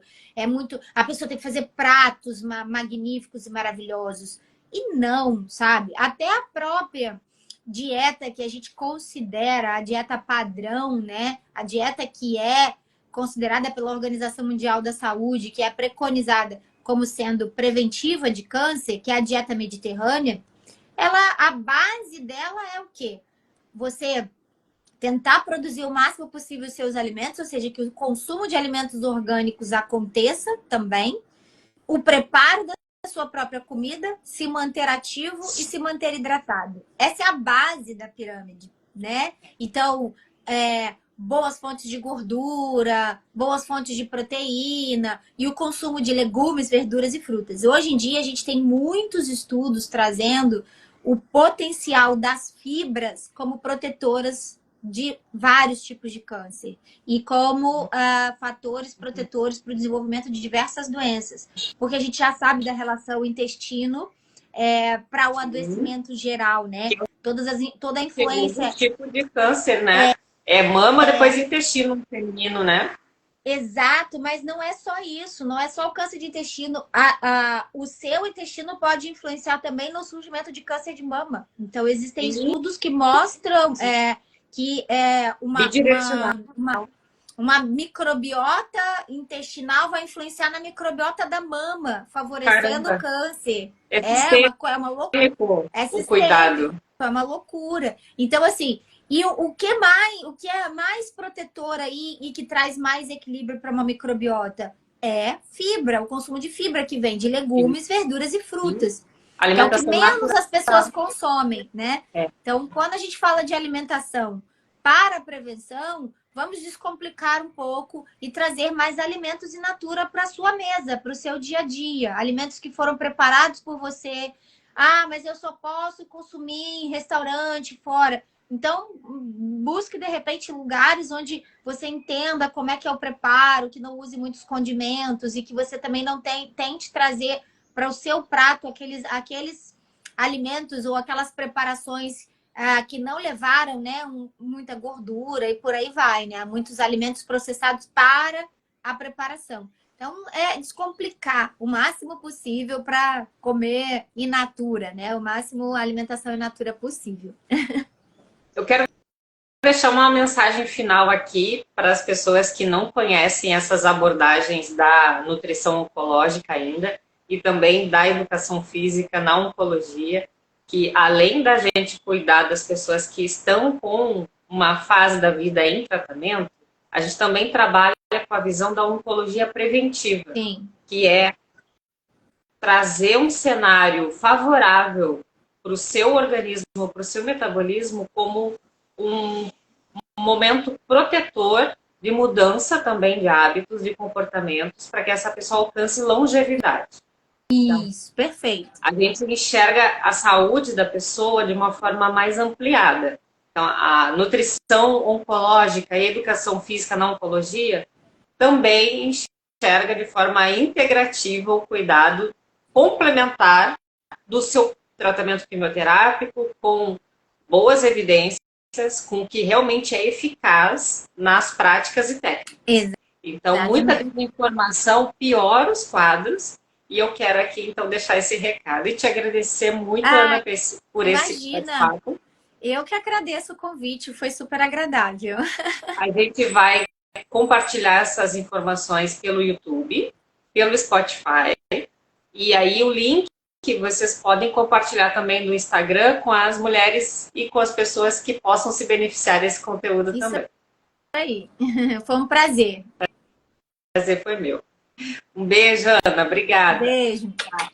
A pessoa tem que fazer pratos magníficos e maravilhosos. E não, sabe? Até a própria dieta que a gente considera a dieta padrão, né? A dieta que é considerada pela Organização Mundial da Saúde, que é preconizada como sendo preventiva de câncer, que é a dieta mediterrânea, a base dela é o quê? Você tentar produzir o máximo possível os seus alimentos, ou seja, que o consumo de alimentos orgânicos aconteça também, o preparo da sua própria comida, se manter ativo e se manter hidratado. Essa é a base da pirâmide, né? Então, boas fontes de gordura, boas fontes de proteína e o consumo de legumes, verduras e frutas. Hoje em dia, a gente tem muitos estudos trazendo o potencial das fibras como protetoras de vários tipos de câncer e como fatores protetores para o desenvolvimento de diversas doenças. Porque a gente já sabe da relação intestino para o adoecimento geral, né? Toda a influência... tipo de câncer, né? Mama, depois intestino feminino, né? Exato, mas não é só isso, não é só o câncer de intestino. O seu intestino pode influenciar também no surgimento de câncer de mama. Então, existem estudos que mostram que uma microbiota intestinal vai influenciar na microbiota da mama, favorecendo o câncer. É uma loucura. O cuidado. É uma loucura. Então, assim... E o que é mais protetor aí e que traz mais equilíbrio para uma microbiota? É fibra, o consumo de fibra que vem de legumes, verduras e frutas. É o que menos as pessoas consomem, né? Então, quando a gente fala de alimentação para a prevenção, vamos descomplicar um pouco e trazer mais alimentos in natura para a sua mesa, para o seu dia a dia. Alimentos que foram preparados por você. Ah, mas eu só posso consumir em restaurante, fora. Então, busque, de repente, lugares onde você entenda como é que é o preparo, que não use muitos condimentos e que você também não tente trazer para o seu prato aqueles alimentos ou aquelas preparações que não levaram, né, muita gordura e por aí vai, né? Muitos alimentos processados para a preparação. Então, descomplicar o máximo possível para comer in natura, né? O máximo alimentação in natura possível. Eu quero deixar uma mensagem final aqui para as pessoas que não conhecem essas abordagens da nutrição oncológica ainda e também da educação física na oncologia, que além da gente cuidar das pessoas que estão com uma fase da vida em tratamento, a gente também trabalha com a visão da oncologia preventiva, Sim. Que é trazer um cenário favorável para o seu organismo, para o seu metabolismo, como um momento protetor de mudança também de hábitos, de comportamentos, para que essa pessoa alcance longevidade. Isso, perfeito. A gente enxerga a saúde da pessoa de uma forma mais ampliada. Então, a nutrição oncológica e a educação física na oncologia também enxerga de forma integrativa o cuidado complementar do seu tratamento quimioterápico, com boas evidências, com o que realmente é eficaz nas práticas e técnicas. Então, muita desinformação piora os quadros, e eu quero aqui, então, deixar esse recado e te agradecer muito, Ana, por esse bate-papo. Eu que agradeço o convite, foi super agradável. A gente vai compartilhar essas informações pelo YouTube, pelo Spotify, e aí o link que vocês podem compartilhar também no Instagram com as mulheres e com as pessoas que possam se beneficiar desse conteúdo Isso também. Aí, foi um prazer. O prazer foi meu. Um beijo, Ana. Obrigada. Beijo. Tchau.